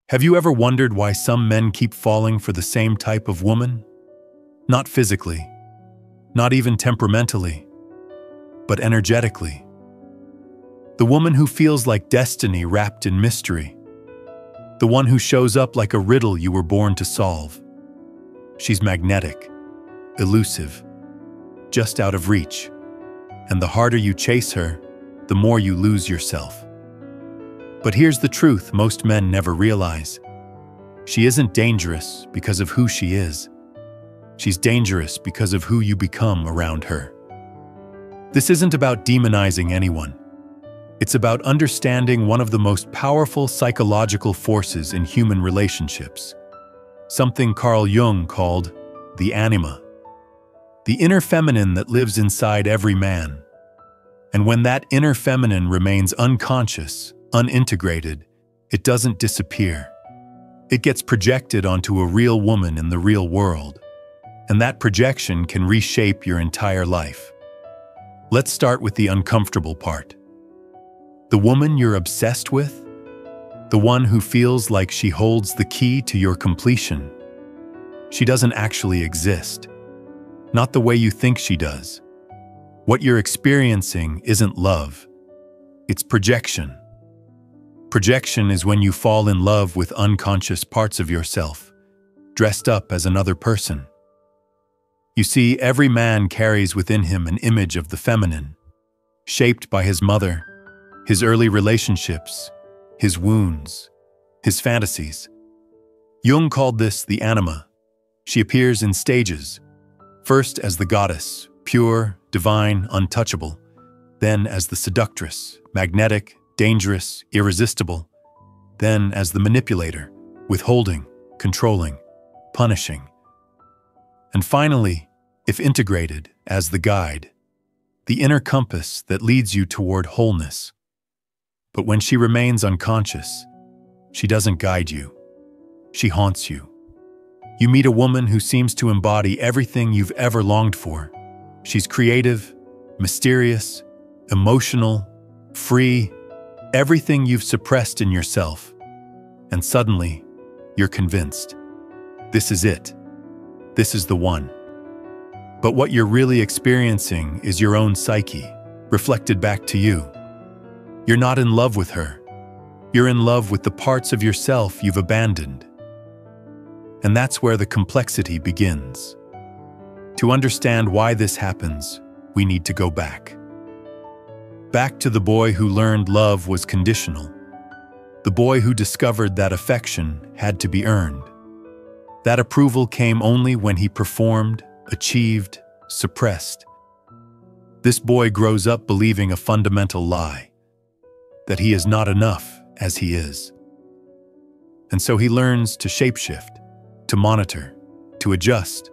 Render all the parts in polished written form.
Have you ever wondered why some men keep falling for the same type of woman? Not physically, not even temperamentally, but energetically. The woman who feels like destiny wrapped in mystery. The one who shows up like a riddle you were born to solve. She's magnetic, elusive, just out of reach. And the harder you chase her, the more you lose yourself. But here's the truth most men never realize. She isn't dangerous because of who she is. She's dangerous because of who you become around her. This isn't about demonizing anyone. It's about understanding one of the most powerful psychological forces in human relationships, something Carl Jung called the anima, the inner feminine that lives inside every man. And when that inner feminine remains unconscious, unintegrated, it doesn't disappear. It gets projected onto a real woman in the real world, and that projection can reshape your entire life. Let's start with the uncomfortable part. The woman you're obsessed with, the one who feels like she holds the key to your completion. She doesn't actually exist, not the way you think she does. What you're experiencing isn't love, it's projection. Projection is when you fall in love with unconscious parts of yourself, dressed up as another person. You see, every man carries within him an image of the feminine, shaped by his mother, his early relationships, his wounds, his fantasies. Jung called this the anima. She appears in stages, first as the goddess, pure, divine, untouchable, then as the seductress, magnetic, dangerous, irresistible, then as the manipulator, withholding, controlling, punishing, and finally, if integrated, as the guide, the inner compass that leads you toward wholeness. But when she remains unconscious, she doesn't guide you. She haunts you. You meet a woman who seems to embody everything you've ever longed for. She's creative, mysterious, emotional, free, everything you've suppressed in yourself. And suddenly, you're convinced. This is it. This is the one. But what you're really experiencing is your own psyche, reflected back to you. You're not in love with her. You're in love with the parts of yourself you've abandoned. And that's where the complexity begins. To understand why this happens, we need to go back. Back to the boy who learned love was conditional. The boy who discovered that affection had to be earned. That approval came only when he performed, achieved, suppressed. This boy grows up believing a fundamental lie, that he is not enough as he is. And so he learns to shapeshift, to monitor, to adjust,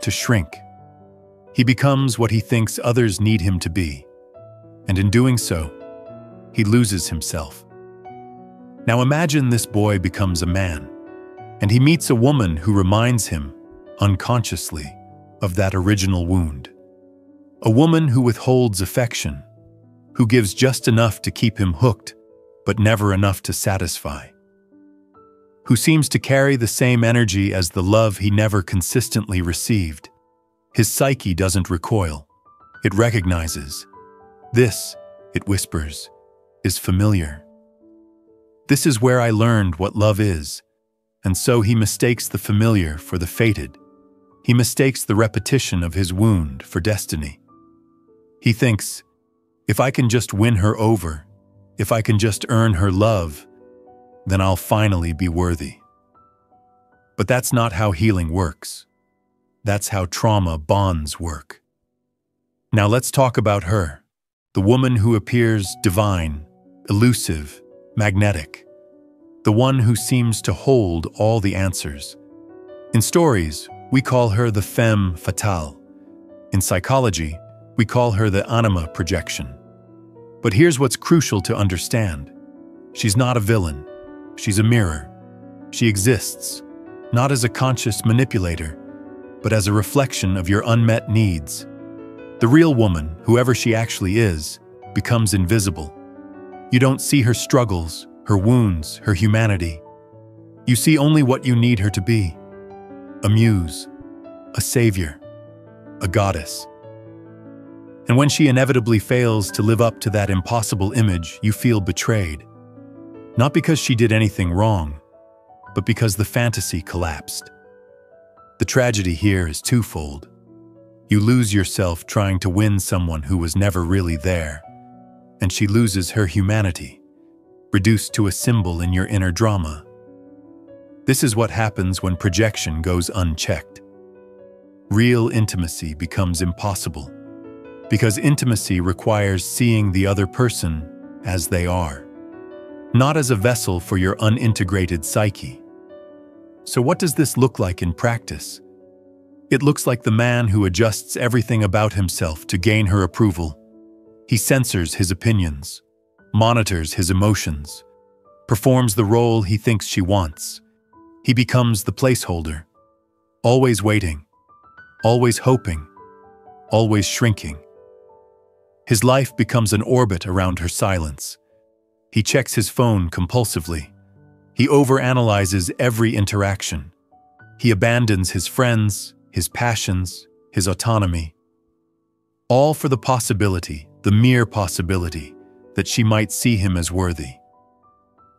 to shrink. He becomes what he thinks others need him to be. And in doing so, he loses himself. Now imagine this boy becomes a man, and he meets a woman who reminds him, unconsciously, of that original wound. A woman who withholds affection, who gives just enough to keep him hooked, but never enough to satisfy. Who seems to carry the same energy as the love he never consistently received. His psyche doesn't recoil. It recognizes. This, it whispers, is familiar. This is where I learned what love is, and so he mistakes the familiar for the fated. He mistakes the repetition of his wound for destiny. He thinks, if I can just win her over, if I can just earn her love, then I'll finally be worthy. But that's not how healing works. That's how trauma bonds work. Now let's talk about her, the woman who appears divine, elusive, magnetic, the one who seems to hold all the answers. In stories, we call her the femme fatale. In psychology, we call her the anima projection. But here's what's crucial to understand. She's not a villain. She's a mirror. She exists, not as a conscious manipulator, but as a reflection of your unmet needs. The real woman, whoever she actually is, becomes invisible. You don't see her struggles, her wounds, her humanity. You see only what you need her to be: a muse, a savior, a goddess. And when she inevitably fails to live up to that impossible image, you feel betrayed. Not because she did anything wrong, but because the fantasy collapsed. The tragedy here is twofold. You lose yourself trying to win someone who was never really there, and she loses her humanity, reduced to a symbol in your inner drama. This is what happens when projection goes unchecked. Real intimacy becomes impossible, because intimacy requires seeing the other person as they are, not as a vessel for your unintegrated psyche. So what does this look like in practice? It looks like the man who adjusts everything about himself to gain her approval. He censors his opinions, monitors his emotions, performs the role he thinks she wants. He becomes the placeholder, always waiting, always hoping, always shrinking. His life becomes an orbit around her silence. He checks his phone compulsively. He overanalyzes every interaction. He abandons his friends, his passions, his autonomy. All for the possibility, the mere possibility, that she might see him as worthy.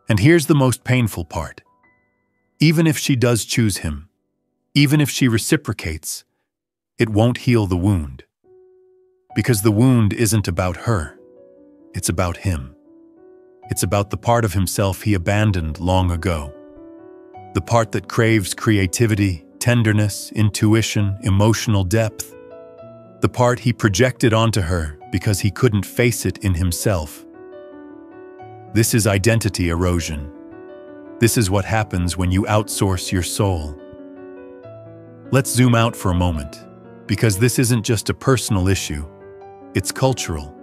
And here's the most painful part. Even if she does choose him, even if she reciprocates, it won't heal the wound. Because the wound isn't about her, it's about him. It's about the part of himself he abandoned long ago. The part that craves creativity, tenderness, intuition, emotional depth. The part he projected onto her because he couldn't face it in himself. This is identity erosion. This is what happens when you outsource your soul. Let's zoom out for a moment, because this isn't just a personal issue, it's cultural.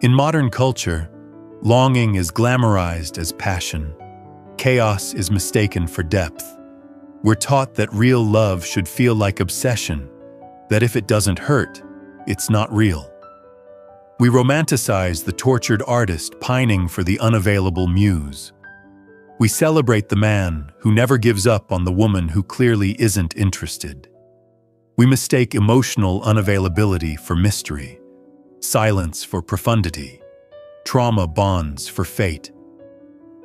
In modern culture, longing is glamorized as passion. Chaos is mistaken for depth. We're taught that real love should feel like obsession, that if it doesn't hurt, it's not real. We romanticize the tortured artist pining for the unavailable muse. We celebrate the man who never gives up on the woman who clearly isn't interested. We mistake emotional unavailability for mystery, silence for profundity, trauma bonds for fate.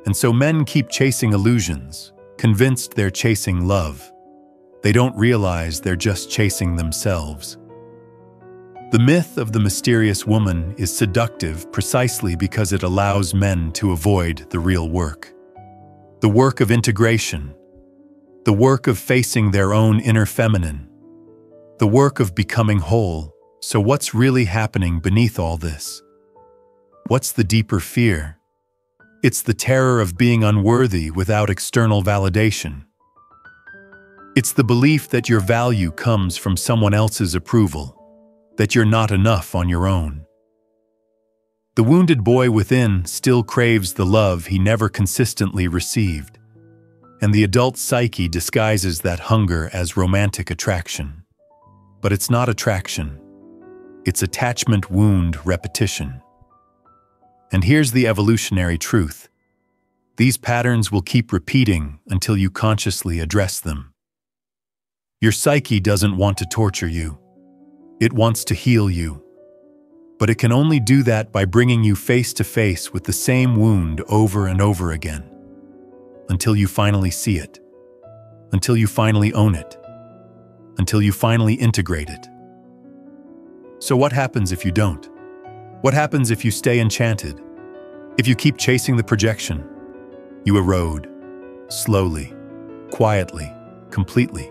And so men keep chasing illusions, convinced they're chasing love. They don't realize they're just chasing themselves. The myth of the mysterious woman is seductive precisely because it allows men to avoid the real work. The work of integration, the work of facing their own inner feminine, the work of becoming whole. So what's really happening beneath all this? What's the deeper fear? It's the terror of being unworthy without external validation. It's the belief that your value comes from someone else's approval, that you're not enough on your own. The wounded boy within still craves the love he never consistently received, and the adult psyche disguises that hunger as romantic attraction. But it's not attraction. It's attachment wound repetition. And here's the evolutionary truth. These patterns will keep repeating until you consciously address them. Your psyche doesn't want to torture you. It wants to heal you. But it can only do that by bringing you face to face with the same wound over and over again, until you finally see it, until you finally own it, until you finally integrate it. So what happens if you don't? What happens if you stay enchanted? If you keep chasing the projection? You erode, slowly, quietly, completely.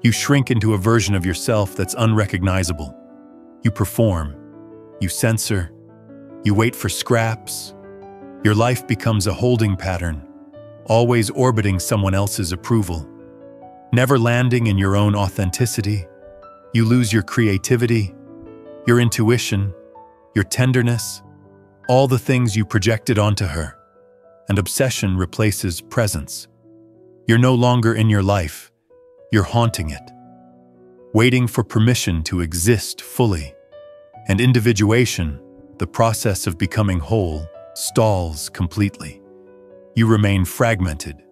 You shrink into a version of yourself that's unrecognizable. You perform, you censor, you wait for scraps. Your life becomes a holding pattern, always orbiting someone else's approval. Never landing in your own authenticity. You lose your creativity, your intuition, your tenderness, all the things you projected onto her. And obsession replaces presence. You're no longer in your life. You're haunting it, waiting for permission to exist fully. And individuation, the process of becoming whole, stalls completely. You remain fragmented,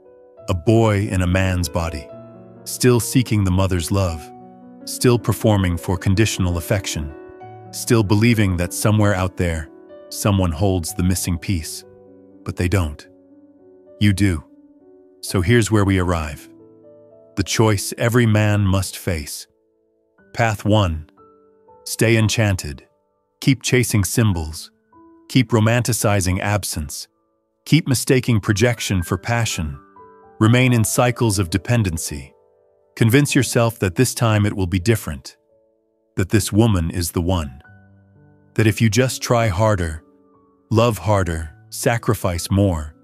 a boy in a man's body, still seeking the mother's love, still performing for conditional affection, still believing that somewhere out there, someone holds the missing piece, but they don't. You do. So here's where we arrive. The choice every man must face. Path 1. Stay enchanted. Keep chasing symbols. Keep romanticizing absence. Keep mistaking projection for passion. Remain in cycles of dependency. Convince yourself that this time it will be different. That this woman is the one. That if you just try harder, love harder, sacrifice more,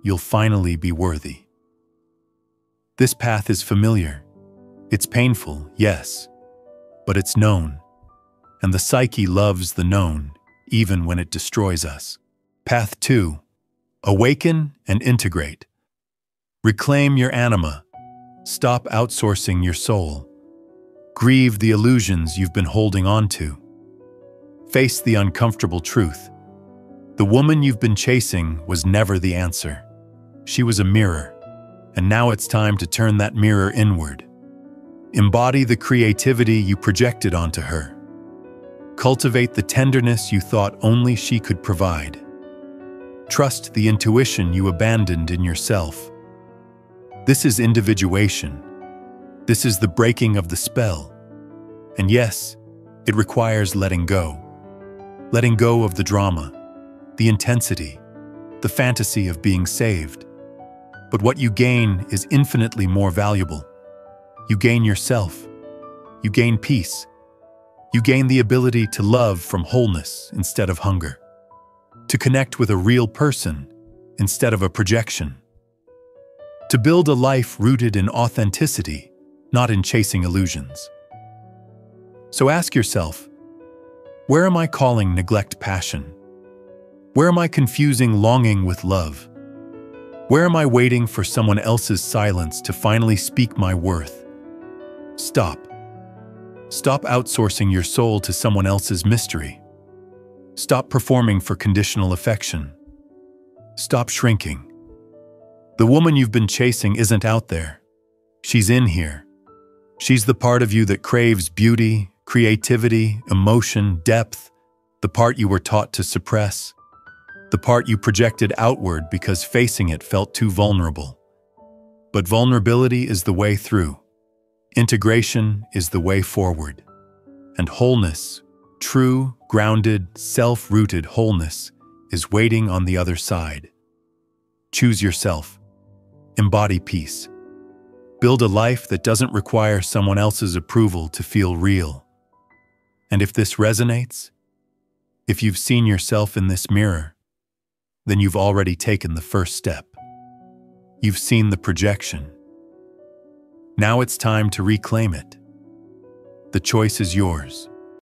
you'll finally be worthy. This path is familiar. It's painful, yes, but it's known. And the psyche loves the known, even when it destroys us. Path 2. Awaken and integrate. Reclaim your anima. Stop outsourcing your soul. Grieve the illusions you've been holding on to. Face the uncomfortable truth. The woman you've been chasing was never the answer. She was a mirror, and now it's time to turn that mirror inward. Embody the creativity you projected onto her. Cultivate the tenderness you thought only she could provide. Trust the intuition you abandoned in yourself. This is individuation. This is the breaking of the spell. And yes, it requires letting go. Letting go of the drama, the intensity, the fantasy of being saved. But what you gain is infinitely more valuable. You gain yourself. You gain peace. You gain the ability to love from wholeness instead of hunger. To connect with a real person instead of a projection. To build a life rooted in authenticity, not in chasing illusions. So ask yourself, where am I calling neglect passion? Where am I confusing longing with love? Where am I waiting for someone else's silence to finally speak my worth? Stop. Stop outsourcing your soul to someone else's mystery. Stop performing for conditional affection. Stop shrinking. The woman you've been chasing isn't out there. She's in here. She's the part of you that craves beauty, creativity, emotion, depth, the part you were taught to suppress, the part you projected outward because facing it felt too vulnerable. But vulnerability is the way through. Integration is the way forward. And wholeness, true, grounded, self-rooted wholeness, is waiting on the other side. Choose yourself. Embody peace. Build a life that doesn't require someone else's approval to feel real. And if this resonates, if you've seen yourself in this mirror, then you've already taken the first step. You've seen the projection. Now it's time to reclaim it. The choice is yours.